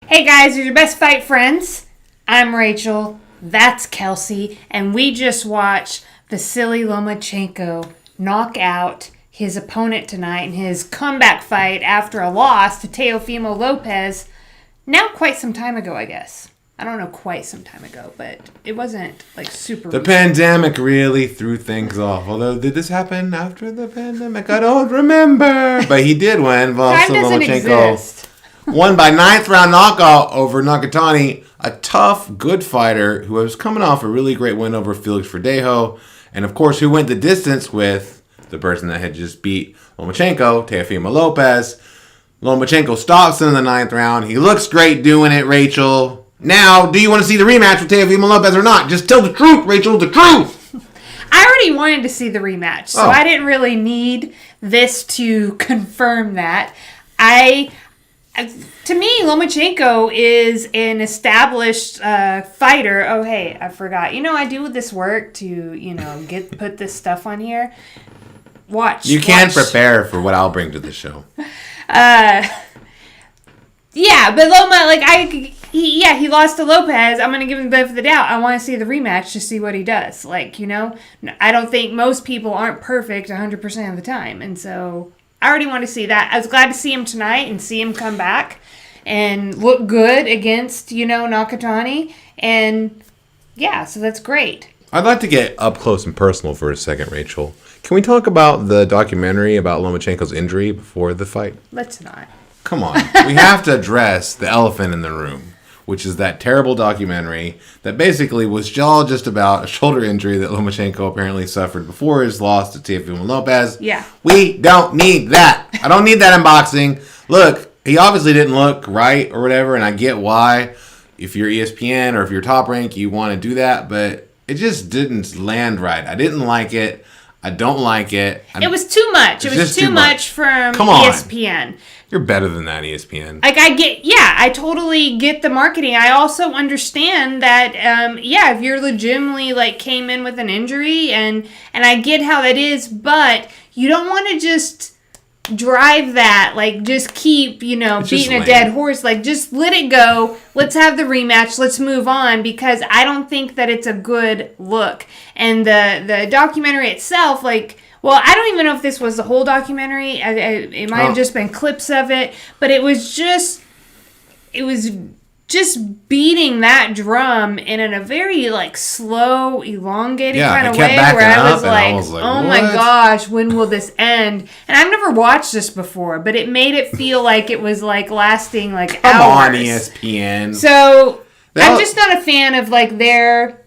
Hey guys, you're your best fight friends. I'm Rachel. That's Kelsey. And we just watched Vasiliy Lomachenko knock out his opponent tonight in his comeback fight after a loss to Teofimo Lopez. Now quite some time ago, I guess. I don't know quite some time ago, but it wasn't like super The recent. pandemic really threw things off. Although, did this happen after the pandemic? I don't remember. But he did win. Time doesn't Lomachenko exist. won by 9th round knockout over Nakatani, a tough, good fighter who was coming off a really great win over Felix Verdejo. And, of course, who went the distance with the person that had just beat Lomachenko, Teofimo Lopez. Lomachenko stops in the 9th round. He looks great doing it, Rachel. Now, do you want to see the rematch with Teofimo Lopez or not? Just tell the truth, Rachel, the truth! I already wanted to see the rematch, so I didn't really need this to confirm that. To me, Lomachenko is an established fighter. Oh, hey, I forgot. I do this work to, put this stuff on here. You can prepare for what I'll bring to the show. Yeah, but Loma, he lost to Lopez. I'm going to give him the benefit of the doubt. I want to see the rematch to see what he does. I don't think most people aren't perfect 100% of the time. And so I already want to see that. I was glad to see him tonight and see him come back and look good against, Nakatani. And yeah, so that's great. I'd like to get up close and personal for a second, Rachel. Can we talk about the documentary about Lomachenko's injury before the fight? Let's not. Come on. We have to address the elephant in the room, which is that terrible documentary that basically was all just about a shoulder injury that Lomachenko apparently suffered before his loss to Teofimo Lopez. Yeah. We don't need that. I don't need that in boxing. Look, he obviously didn't look right or whatever, and I get why. If you're ESPN or if you're Top Rank, you want to do that, but it just didn't land right. I didn't like it. I don't like it. It was too much. It was too much from ESPN. You're better than that, ESPN. I totally get the marketing. I also understand that, if you're legitimately came in with an injury, and I get how that is, but you don't want to just drive that, just keep, beating a dead horse. Just let it go. Let's have the rematch. Let's move on, because I don't think that it's a good look. And the documentary itself, I don't even know if this was the whole documentary. It might have just been clips of it, but it was just beating that drum in a very slow, elongated kind of way, where I was like, oh my gosh, when will this end? And I've never watched this before, but it made it feel like it was lasting hours. Come on, ESPN. So I'm just not a fan of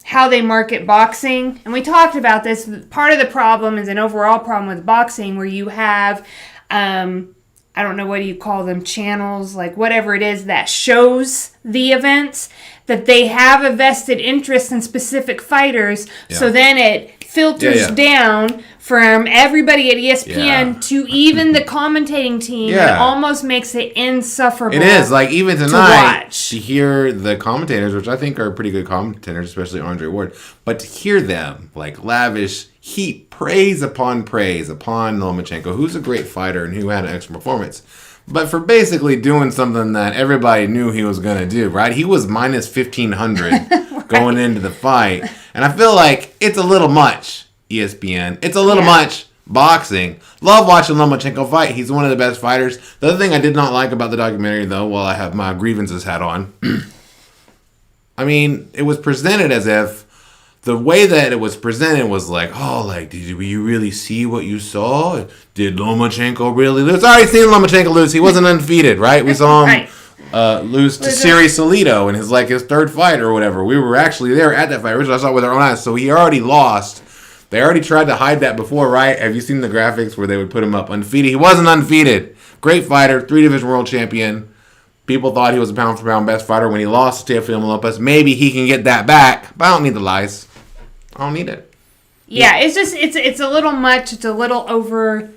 how they market boxing. And we talked about this. Part of the problem is an overall problem with boxing where you have, I don't know, what do you call them, channels, whatever it is that shows the events, that they have a vested interest in specific fighters. Yeah. So then it filters down from everybody at ESPN to even the commentating team. Yeah. It almost makes it insufferable. It is. Even tonight, to hear the commentators, which I think are pretty good commentators, especially Andre Ward, but to hear them, lavish heap praise upon Lomachenko, who's a great fighter and who had an excellent performance, but for basically doing something that everybody knew he was going to do, right? He was minus 1,500 right. Going into the fight. And I feel like it's a little much, ESPN. It's a little much boxing. Love watching Lomachenko fight. He's one of the best fighters. The other thing I did not like about the documentary, though, while I have my grievances hat on, it was presented as if the way that it was presented was did you really see what you saw? Did Lomachenko really lose? I already seen Lomachenko lose. He wasn't undefeated, right? We saw him lose to Siri Solito in his third fight or whatever. We were actually there at that fight. Originally, I saw it with our own eyes. So he already lost. They already tried to hide that before, right? Have you seen the graphics where they would put him up undefeated? He wasn't undefeated. Great fighter, 3-division world champion. People thought he was a pound-for-pound best fighter when he lost to Teofimo Lopez. Maybe he can get that back, but I don't need the lies. I don't need it. Yeah, it's just it's a little much. It's a little over,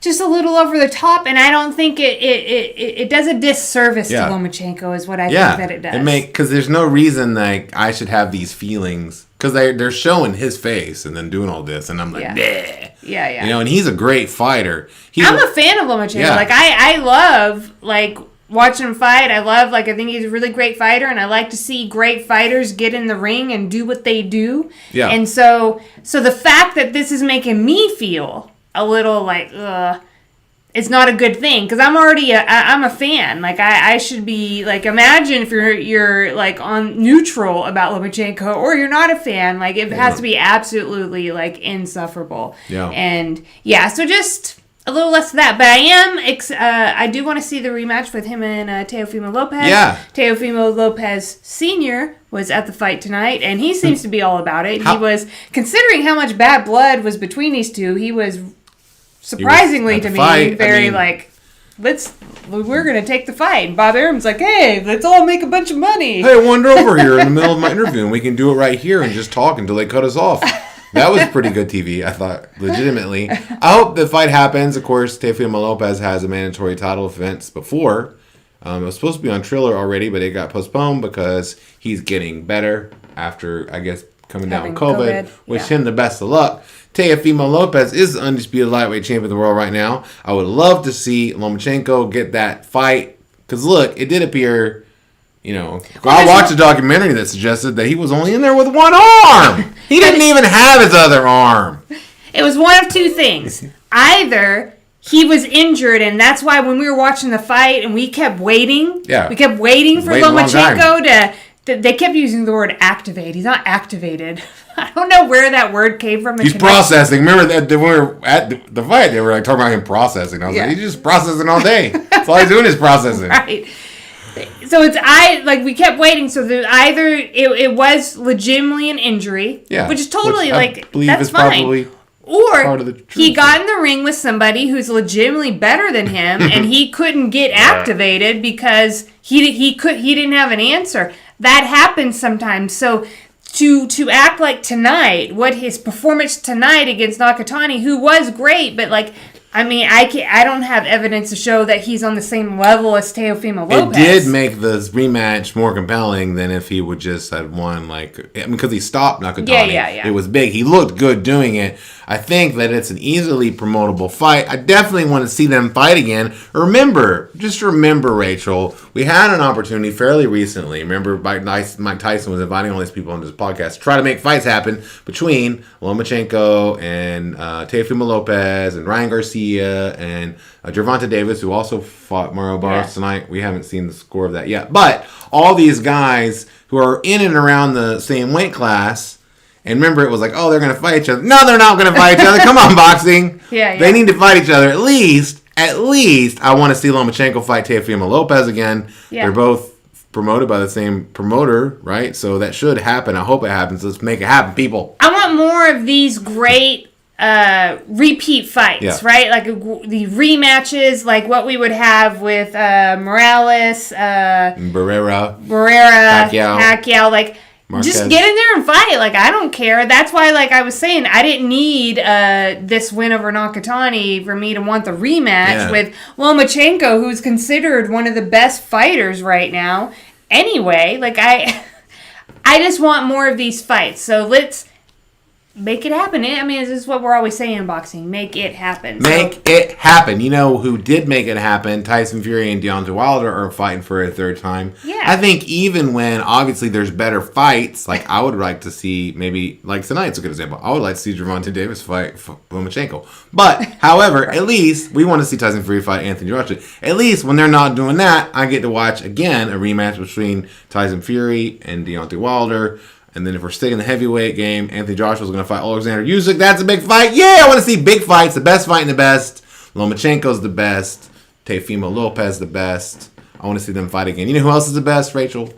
just a little over the top, and I don't think it does a disservice to Lomachenko is what I think that it does. Because there's no reason I should have these feelings, because they're showing his face and then doing all this, and I'm like, bleh. Yeah. And he's a great fighter. I'm a fan of Lomachenko. I love watching him fight. I think he's a really great fighter, and I like to see great fighters get in the ring and do what they do. Yeah. And so the fact that this is making me feel a little like, it's not a good thing, because I'm already I'm a fan. Like, I should be like, imagine if you're like on neutral about Lomachenko, or you're not a fan. Like, it has to be absolutely like insufferable. Yeah. And yeah, so just a little less of that. But I do want to see the rematch with him and Teofimo Lopez. Yeah. Teofimo Lopez Sr. was at the fight tonight, and he seems to be all about it. He was, considering how much bad blood was between these two, he was surprisingly to me, very like, we're going to take the fight. And Bob Arum's like, hey, let's all make a bunch of money. Hey, wander over here in the middle of my interview, and we can do it right here and just talk until they cut us off. That was pretty good TV, I thought, legitimately. I hope the fight happens. Of course, Teofimo Lopez has a mandatory title defense before. It was supposed to be on Triller already, but it got postponed because he's getting better after, I guess, coming down with COVID. Wish him the best of luck. Teofimo Lopez is the undisputed lightweight champion of the world right now. I would love to see Lomachenko get that fight. Because, look, it did appear, I watched a documentary that suggested that he was only in there with one arm. He didn't even have his other arm. It was one of two things. Either he was injured, and that's why when we were watching the fight and we kept waiting, we kept waiting for Lomachenko they kept using the word activate. He's not activated. I don't know where that word came from. He's processing. Remember that when we were at the fight, they were like talking about him processing. I was like, he's just processing all day. That's all he's doing is processing. Right. So we kept waiting. So either it was legitimately an injury, which is totally that's fine. Or he got in the ring with somebody who's legitimately better than him, and he couldn't get activated because he didn't have an answer. That happens sometimes. So to act like tonight, what his performance tonight against Nakatani, who was great, but I don't have evidence to show that he's on the same level as Teofimo Lopez. It did make the rematch more compelling than if he would just had won, because he stopped Nakatani. Yeah. It was big. He looked good doing it. I think that it's an easily promotable fight. I definitely want to see them fight again. Just remember, Rachel, we had an opportunity fairly recently. Remember, Mike Tyson was inviting all these people on this podcast to try to make fights happen between Lomachenko and Teofimo Lopez and Ryan Garcia and Gervonta Davis, who also fought Mario Barros tonight. We haven't seen the score of that yet. But all these guys who are in and around the same weight class. And remember, it was like, they're going to fight each other. No, they're not going to fight each other. Come on, boxing. Yeah. They need to fight each other. At least, I want to see Lomachenko fight Teofimo Lopez again. Yeah. They're both promoted by the same promoter, right? So that should happen. I hope it happens. Let's make it happen, people. I want more of these great repeat fights, right? Like the rematches, like what we would have with Morales, Barrera, Pacquiao, like Marquez. Just get in there and fight. Like, I don't care. That's why, like I was saying, I didn't need this win over Nakatani for me to want the rematch with Lomachenko, who's considered one of the best fighters right now. Anyway, like I just want more of these fights. So let's make it happen. I mean, this is what we're always saying in boxing. Make it happen. Make it happen. You know who did make it happen? Tyson Fury and Deontay Wilder are fighting for a third time. Yeah. I think even when, obviously, there's better fights, like I would like to see, maybe, like tonight's a good example. I would like to see Gervonta Davis fight Lomachenko. But, however, at least we want to see Tyson Fury fight Anthony Joshua. At least when they're not doing that, I get to watch, again, a rematch between Tyson Fury and Deontay Wilder. And then if we're sticking the heavyweight game, Anthony Joshua's going to fight Alexander Usyk. That's a big fight. Yeah, I want to see big fights. The best fighting the best. Lomachenko's the best. Teofimo Lopez the best. I want to see them fight again. You know who else is the best, Rachel?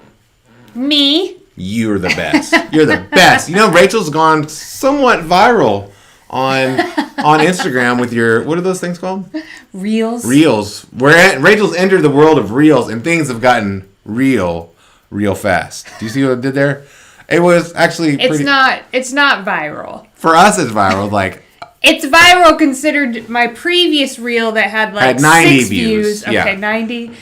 Me. You're the best. You're the best. You know, Rachel's gone somewhat viral on Instagram with your, what are those things called? Reels. Rachel's entered the world of reels, and things have gotten real fast. Do you see what I did there? It was actually pretty... It's not viral. For us, it's viral. Like, it's viral considered my previous reel that had 90 6 views. Okay, Yeah. 90.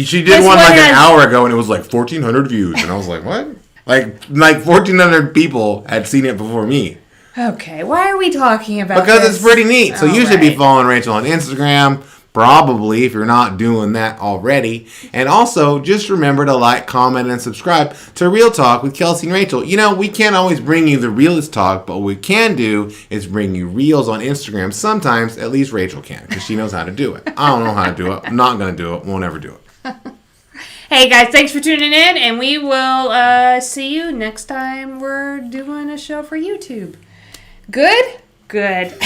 She did one an hour ago, and it was 1,400 views. And I was like, what? Like 1,400 people had seen it before me. Okay, why are we talking about Because this? it's pretty neat. So you should be following Rachel on Instagram. Probably, if you're not doing that already. And also, just remember to like, comment, and subscribe to Real Talk with Kelsey and Rachel. You know, we can't always bring you the realest talk, but what we can do is bring you reels on Instagram. Sometimes, at least Rachel can, because she knows how to do it. I don't know how to do it. I'm not going to do it. Won't ever do it. Hey guys, thanks for tuning in, and we will see you next time we're doing a show for YouTube. Good? Good.